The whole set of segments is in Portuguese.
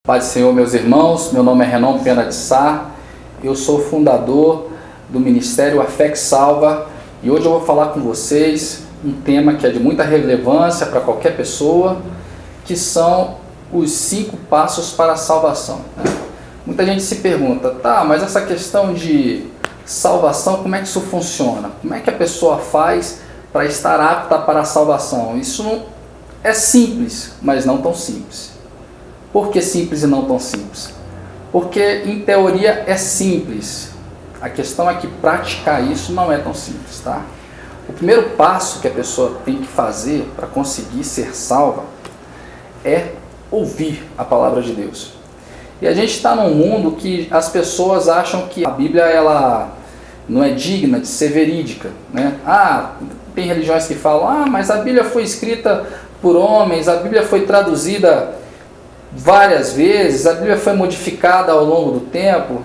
Paz do Senhor, meus irmãos, meu nome é Renan Pena de Sá, eu sou fundador do Ministério A Fé que Salva e hoje eu vou falar com vocês um tema que é de muita relevância para qualquer pessoa, que são os 5 passos para a salvação. Muita gente se pergunta, mas essa questão de salvação, como é que isso funciona? Como é que a pessoa faz para estar apta para a salvação? Isso não é simples, mas não tão simples. Por que simples e não tão simples? Porque em teoria é simples. A questão é que praticar isso não é tão simples, tá? O primeiro passo que a pessoa tem que fazer para conseguir ser salva é ouvir a palavra de Deus. E a gente está num mundo que as pessoas acham que a Bíblia ela não é digna de ser verídica, né? Tem religiões que falam, mas a Bíblia foi escrita por homens, a Bíblia foi traduzida várias vezes, a Bíblia foi modificada ao longo do tempo.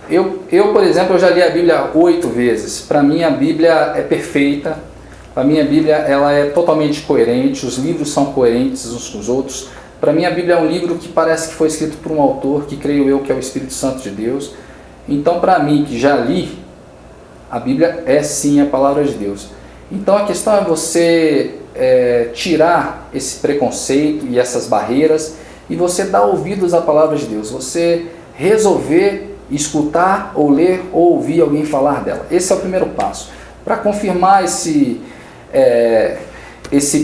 Eu, por exemplo, eu já li a Bíblia 8 vezes. Para mim a Bíblia é perfeita. Para mim a Bíblia ela é totalmente coerente, os livros são coerentes uns com os outros. Para mim a Bíblia é um livro que parece que foi escrito por um autor, que creio eu que é o Espírito Santo de Deus. Então para mim, que já li, a Bíblia é sim a palavra de Deus. Então a questão é você tirar esse preconceito e essas barreiras e você dar ouvidos à palavra de Deus. Você resolver escutar ou ler ou ouvir alguém falar dela. Esse é o primeiro passo. Para confirmar esse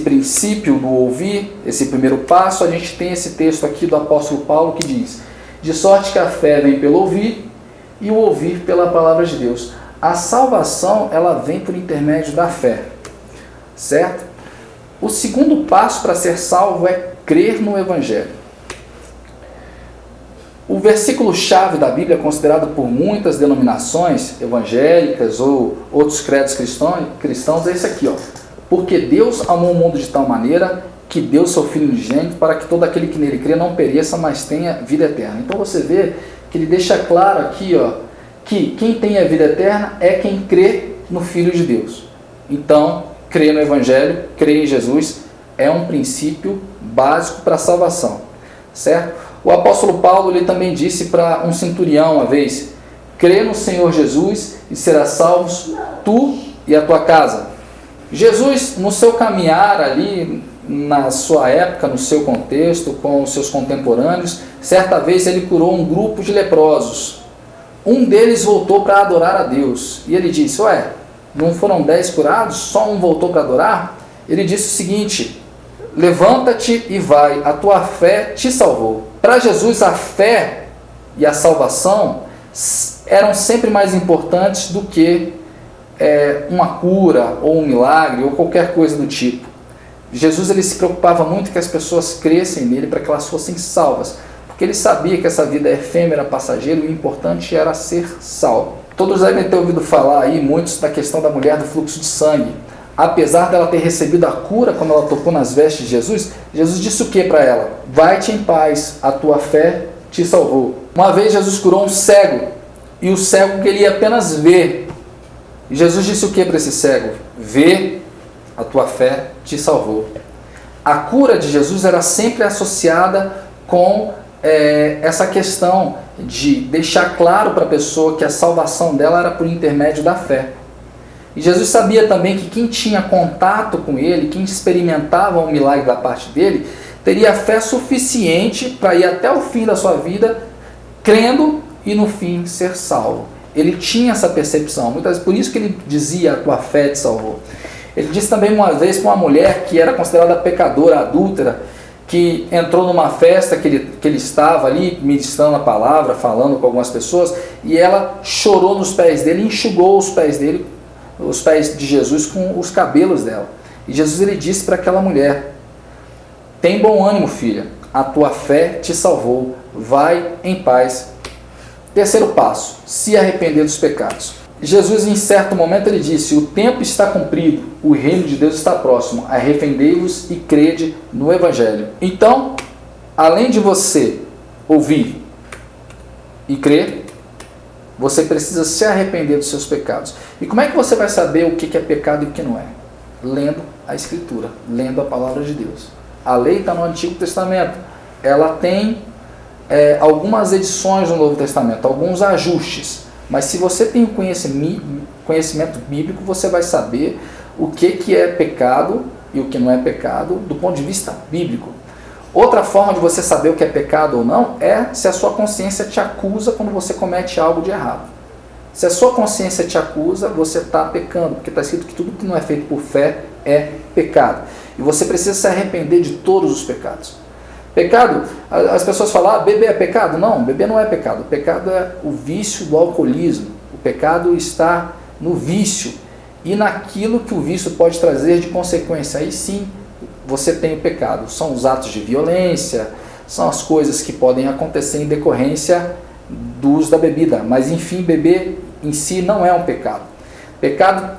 princípio do ouvir, esse primeiro passo, a gente tem esse texto aqui do apóstolo Paulo que diz: de sorte que a fé vem pelo ouvir e o ouvir pela palavra de Deus. A salvação ela vem por intermédio da fé, certo? O segundo passo para ser salvo é crer no Evangelho. O versículo-chave da Bíblia, considerado por muitas denominações evangélicas ou outros credos cristãos, é esse aqui, Porque Deus amou o mundo de tal maneira que deu seu Filho unigênito para que todo aquele que nele crê não pereça, mas tenha vida eterna. Então você vê que ele deixa claro aqui, que quem tem a vida eterna é quem crê no Filho de Deus. Então, crer no Evangelho, crer em Jesus, é um princípio básico para a salvação, certo? O apóstolo Paulo ele também disse para um centurião uma vez: crê no Senhor Jesus e serás salvo tu e a tua casa. Jesus, no seu caminhar ali, na sua época, no seu contexto, com os seus contemporâneos, certa vez ele curou um grupo de leprosos. Um deles voltou para adorar a Deus. E ele disse: não foram 10 curados? Só um voltou para adorar? Ele disse o seguinte: levanta-te e vai, a tua fé te salvou. Para Jesus, a fé e a salvação eram sempre mais importantes do que uma cura, ou um milagre, ou qualquer coisa do tipo. Jesus ele se preocupava muito que as pessoas crescem nele para que elas fossem salvas, porque ele sabia que essa vida é efêmera, passageira, e o importante era ser salvo. Todos devem ter ouvido falar aí, muitos, da questão da mulher do fluxo de sangue. Apesar dela ter recebido a cura quando ela tocou nas vestes de Jesus, Jesus disse o que para ela? Vai-te em paz, a tua fé te salvou. Uma vez Jesus curou um cego, e o cego queria apenas ver. E Jesus disse o que para esse cego? Vê, a tua fé te salvou. A cura de Jesus era sempre associada com essa questão de deixar claro para a pessoa que a salvação dela era por intermédio da fé. E Jesus sabia também que quem tinha contato com ele, quem experimentava um milagre da parte dele, teria fé suficiente para ir até o fim da sua vida, crendo e no fim ser salvo. Ele tinha essa percepção, muitas vezes, por isso que ele dizia: a tua fé te salvou. Ele disse também uma vez para uma mulher que era considerada pecadora, adúltera, que entrou numa festa que ele estava ali ministrando a palavra, falando com algumas pessoas, e ela chorou nos pés dele, enxugou os pés dele, os pés de Jesus com os cabelos dela. E Jesus ele disse para aquela mulher: tem bom ânimo, filha, a tua fé te salvou, vai em paz. Terceiro passo, se arrepender dos pecados. Jesus, em certo momento, ele disse: o tempo está cumprido, o reino de Deus está próximo, arrependei-vos e crede no Evangelho. Então, além de você ouvir e crer, você precisa se arrepender dos seus pecados. E como é que você vai saber o que é pecado e o que não é? Lendo a Escritura, lendo a palavra de Deus. A lei está no Antigo Testamento. ela tem algumas edições no Novo Testamento, alguns ajustes. Mas se você tem o conhecimento bíblico, você vai saber o que é pecado e o que não é pecado do ponto de vista bíblico. Outra forma de você saber o que é pecado ou não é se a sua consciência te acusa quando você comete algo de errado. Se a sua consciência te acusa, você está pecando, porque está escrito que tudo que não é feito por fé é pecado. E você precisa se arrepender de todos os pecados. Pecado, as pessoas falam, beber é pecado? Não, beber não é pecado. O pecado é o vício do alcoolismo. O pecado está no vício e naquilo que o vício pode trazer de consequência. Aí sim, você tem o pecado. São os atos de violência, são as coisas que podem acontecer em decorrência do uso da bebida. Mas enfim, beber em si não é um pecado. Pecado,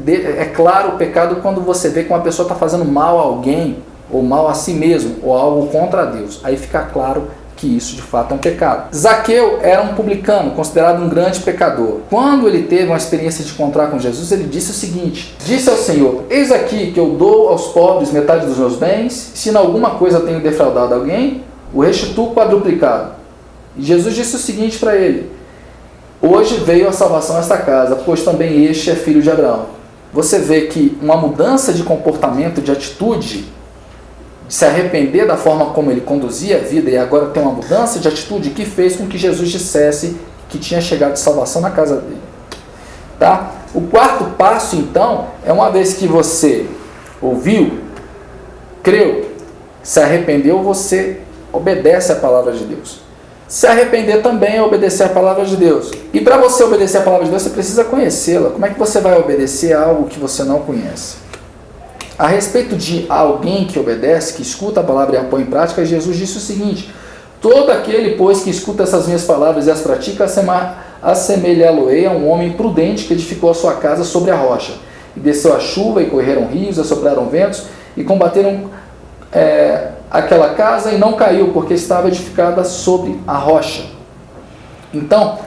é claro o pecado quando você vê que uma pessoa está fazendo mal a alguém, ou mal a si mesmo, ou algo contra Deus. Aí fica claro que isso de fato é um pecado. Zaqueu era um publicano, considerado um grande pecador. Quando ele teve uma experiência de encontrar com Jesus, ele disse o seguinte: disse ao Senhor, eis aqui que eu dou aos pobres metade dos meus bens, se em alguma coisa tenho defraudado alguém, o restituo quadruplicado. E Jesus disse o seguinte para ele: hoje veio a salvação a esta casa, pois também este é filho de Abraão. Você vê que uma mudança de comportamento, de atitude, de se arrepender da forma como ele conduzia a vida, e agora tem uma mudança de atitude que fez com que Jesus dissesse que tinha chegado de salvação na casa dele. Tá? O quarto passo, então, é uma vez que você ouviu, creu, se arrependeu, você obedece a palavra de Deus. Se arrepender também é obedecer a palavra de Deus. E para você obedecer a palavra de Deus, você precisa conhecê-la. Como é que você vai obedecer a algo que você não conhece? A respeito de alguém que obedece, que escuta a palavra e a põe em prática, Jesus disse o seguinte: todo aquele, pois, que escuta essas minhas palavras e as pratica, assemelhá-lo-ei a um homem prudente que edificou a sua casa sobre a rocha. E desceu a chuva, e correram rios, e sopraram ventos, e combateram aquela casa, e não caiu, porque estava edificada sobre a rocha. Então,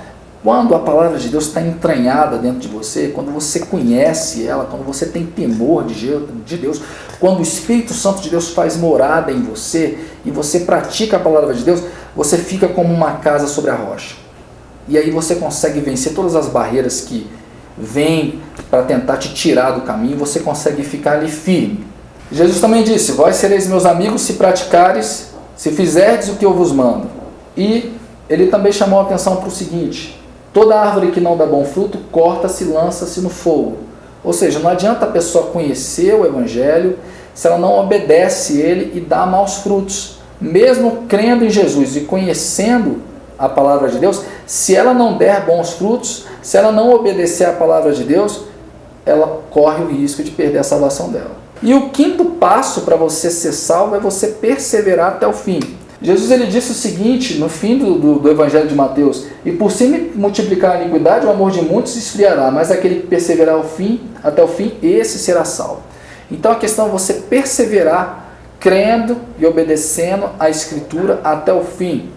quando a palavra de Deus está entranhada dentro de você, quando você conhece ela, quando você tem temor de Deus, quando o Espírito Santo de Deus faz morada em você e você pratica a palavra de Deus, você fica como uma casa sobre a rocha. E aí você consegue vencer todas as barreiras que vêm para tentar te tirar do caminho, você consegue ficar ali firme. Jesus também disse: vós sereis meus amigos se praticares, se fizerdes o que eu vos mando. E ele também chamou a atenção para o seguinte: toda árvore que não dá bom fruto, corta-se e lança-se no fogo. Ou seja, não adianta a pessoa conhecer o Evangelho se ela não obedece ele e dá maus frutos. Mesmo crendo em Jesus e conhecendo a palavra de Deus, se ela não der bons frutos, se ela não obedecer a palavra de Deus, ela corre o risco de perder a salvação dela. E o quinto passo para você ser salvo é você perseverar até o fim. Jesus ele disse o seguinte no fim do Evangelho de Mateus: e por se multiplicar a iniquidade, o amor de muitos se esfriará, mas aquele que perseverar até o fim, esse será salvo. Então a questão é você perseverar crendo e obedecendo a Escritura até o fim.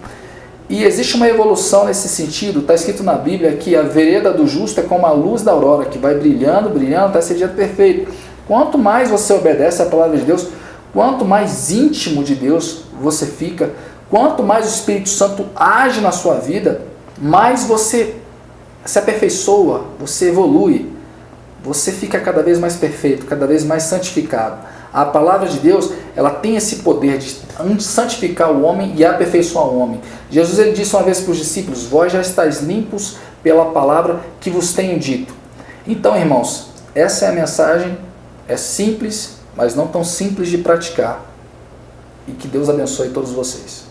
E existe uma evolução nesse sentido. Está escrito na Bíblia que a vereda do justo é como a luz da aurora, que vai brilhando, brilhando até ser dia perfeito. Quanto mais você obedece a palavra de Deus, quanto mais íntimo de Deus você fica, quanto mais o Espírito Santo age na sua vida, mais você se aperfeiçoa, você evolui, você fica cada vez mais perfeito, cada vez mais santificado. A palavra de Deus, ela tem esse poder de santificar o homem e aperfeiçoar o homem. Jesus ele disse uma vez para os discípulos: vós já estáis limpos pela palavra que vos tenho dito. Então, irmãos, essa é a mensagem, é simples, mas não tão simples de praticar. E que Deus abençoe todos vocês.